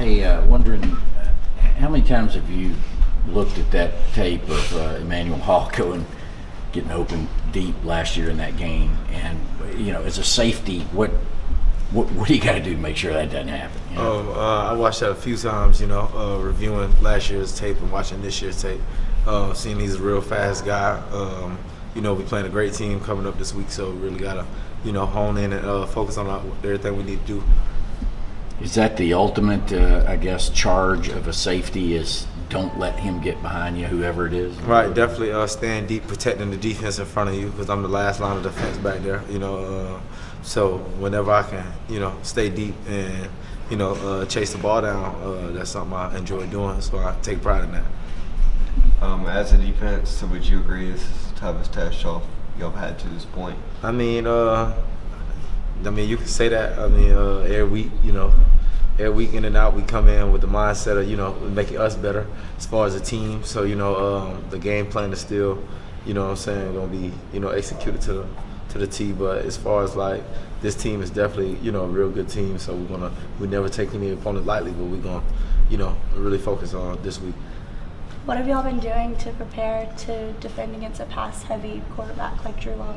Hey, wondering how many times have you looked at that tape of Emmanuel Hall getting open deep last year in that game? And as a safety, what do you got to do to make sure that doesn't happen? I watched that a few times. Reviewing last year's tape and watching this year's tape. Seeing he's a real fast guy. We playing a great team coming up this week, so we really gotta hone in and focus on everything we need to do. Is that the ultimate, charge of a safety is don't let him get behind you, whoever it is? Right, definitely staying deep, protecting the defense in front of you because I'm the last line of defense back there, So whenever I can, stay deep and, chase the ball down, that's something I enjoy doing, so I take pride in that. As a defense, so would you agree this is the toughest test y'all have had to this point? I mean, you can say that. Every week, every week in and out, we come in with the mindset of, making us better as far as a team. So, the game plan is still, going to be, executed to the T. But as far as like this team is definitely, a real good team. So we never take any opponent lightly, but we're gonna, really focus on this week. What have y'all been doing to prepare to defend against a pass-heavy quarterback like Drew Lock?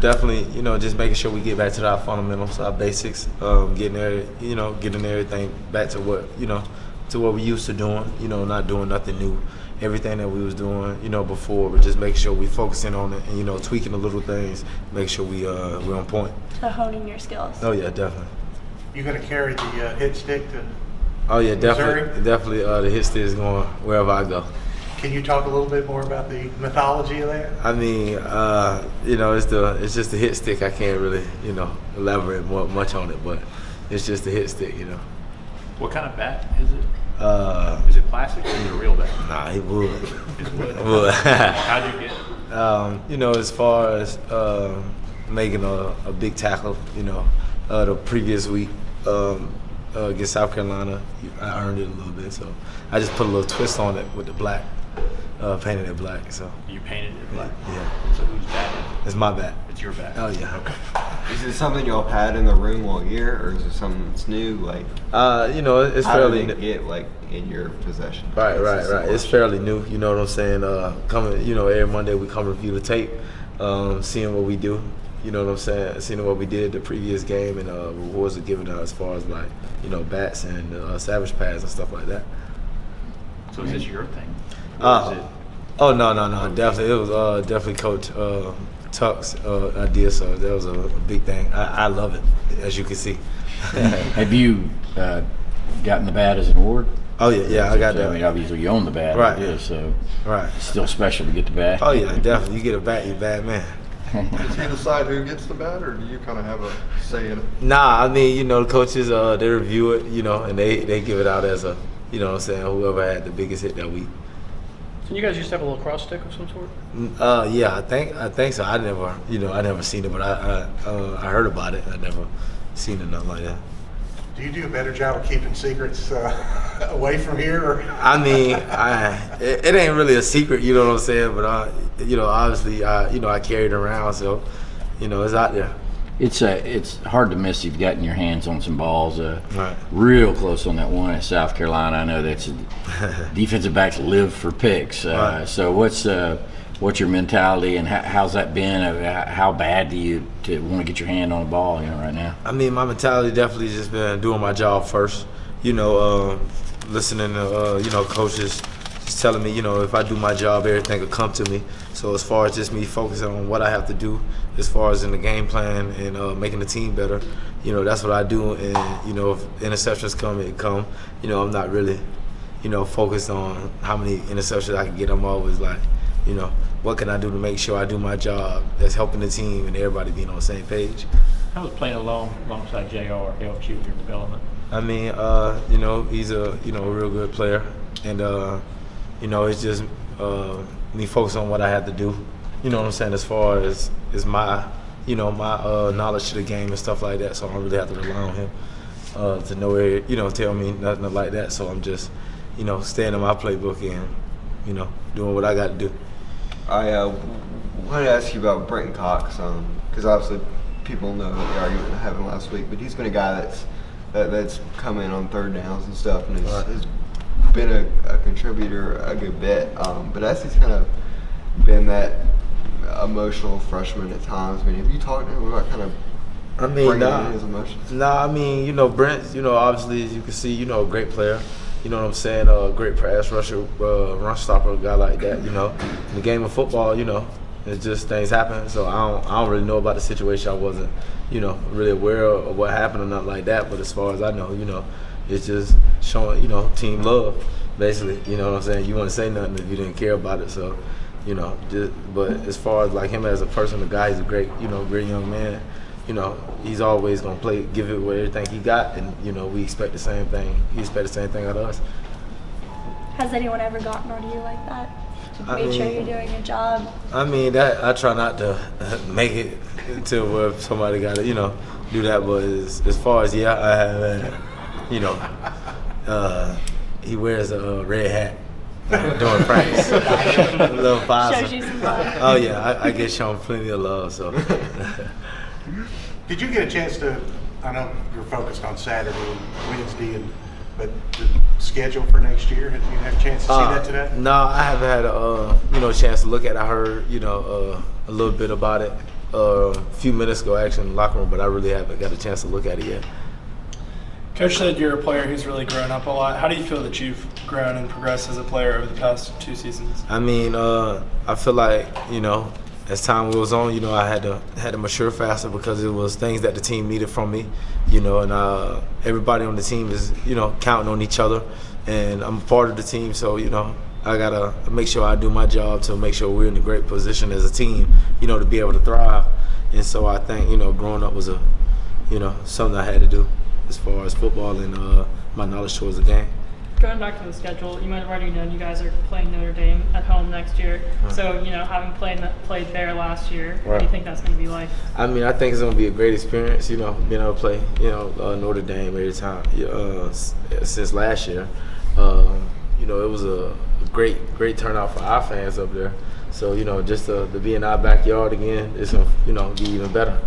Definitely, just making sure we get back to our fundamentals, our basics, getting everything back to what we used to doing, not doing nothing new. Everything that we was doing, before, but just make sure we focusing on it and, tweaking the little things, make sure we're on point. So honing your skills. Oh, yeah, definitely. You going to carry the hit stick to Oh, yeah, Missouri? definitely the hit stick is going wherever I go. Can you talk a little bit more about the mythology of that? I mean, it's just the hit stick. I can't really, elaborate much on it, but it's just the hit stick, What kind of bat is it? Is it plastic or is it a real bat? Nah, he would. It's wood. Wood. How'd you get it? As far as making a big tackle, the previous week against South Carolina, I earned it a little bit. So I just put a little twist on it with the black, painted it black. So You painted it black? Yeah. So whose bat is it? It's my bat. It's your bat? Oh, yeah. Okay. Is it something y'all have had in the room all year, or is it something that's new? Like, it's how fairly did it get in your possession? Right. It's fairly new. You know what I'm saying? Coming, every Monday we come review the tape, seeing what we do. You know what I'm saying? Seeing what we did the previous game and rewards are given out as far as like, bats and savage pads and stuff like that. So is this your thing? No. Definitely, it was definitely Coach Tuck's idea. So that was a big thing. I love it, as you can see. Have you gotten the bat as an award? Oh yeah, I got that. I mean, obviously you own the bat, Right? Yeah, so Right. it's still special to get the bat. Oh yeah, definitely. You get a bat, you bad man. Does he decide who gets the bat, or do you kind of have a say in it? Nah, I mean, the coaches, they review it, and they give it out as a, whoever had the biggest hit that week. So you guys used to have a little cross stick of some sort? Yeah, I think so. I never seen it, but I heard about it. I never seen it, nothing like that. Do you do a better job of keeping secrets away from here? Or? I mean, it ain't really a secret, you know what I'm saying? But obviously, I carry it around, so it's out there. It's hard to miss. You've gotten your hands on some balls, Right. real close on that one at South Carolina. I know that's defensive backs live for picks. Right. So what's your mentality and how's that been? How bad do you want to get your hand on a ball, right now? I mean, my mentality definitely just been doing my job first. Listening to coaches just telling me, if I do my job, everything will come to me. So as far as just me focusing on what I have to do, as far as in the game plan and making the team better, that's what I do. And if interceptions come, it come. I'm not really, focused on how many interceptions I can get. I'm always like, what can I do to make sure I do my job that's helping the team and everybody being on the same page. How was playing alongside JR helped you with your development? I mean, he's a real good player, and it's just me focus on what I have to do. You know what I'm saying? As far as my my knowledge to the game and stuff like that. So I don't really have to rely on him to know where tell me nothing like that. So I'm just staying in my playbook and doing what I got to do. I wanted to ask you about Brenton Cox, because obviously people know the argument that happened last week, but he's been a guy that's that's come in on third downs and stuff, and has been a contributor a good bit. But as he's kind of been that emotional freshman at times, I mean, have you talked to him about kind of bringing in his emotions? Nah, I mean, you know, Brent, you know, obviously, as you can see, you know, a great player. You know what I'm saying? A great pass rusher, run stopper, a guy like that, you know. In the game of football, you know, it's just things happen. So I don't really know about the situation. I wasn't, you know, really aware of what happened or nothing like that. But as far as I know, you know, it's just showing, you know, team love, basically. You know what I'm saying? You wouldn't say nothing if you didn't care about it. So, you know, but as far as like him as a person, the guy, he's a great, you know, great young man. You know, he's always gonna give it with everything he got, and you know, we expect the same thing. He expect the same thing out of us. Has anyone ever gotten on you like that? To make sure you're doing your job? I mean, that I try not to make it until where somebody got to, you know, do that. But as far as I have had, you know, he wears a red hat during practice. A little positive. Shows you some love. Oh yeah, I get shown plenty of love. So. Did you get a chance to, I know you're focused on Saturday and Wednesday, but the schedule for next year, did you have a chance to see that today? No, I haven't had a chance to look at it. I heard, you know, a little bit about it a few minutes ago actually in the locker room, but I really haven't got a chance to look at it yet. Coach said you're a player who's really grown up a lot. How do you feel that you've grown and progressed as a player over the past 2 seasons? I mean, I feel like, you know, as time goes on, you know, I had to mature faster because it was things that the team needed from me, you know, and everybody on the team is, you know, counting on each other, and I'm a part of the team, so, you know, I gotta make sure I do my job to make sure we're in a great position as a team, you know, to be able to thrive. And so I think, you know, growing up was something I had to do as far as football and my knowledge towards the game. Going back to the schedule, you might have already known you guys are playing Notre Dame at home next year. Right. So, you know, having played there last year, Right. what do you think that's going to be like? I mean, I think it's going to be a great experience, you know, being able to play, you know, Notre Dame every time since last year. You know, it was a great turnout for our fans up there. So, you know, just to be in our backyard again, it's going to, you know, be even better.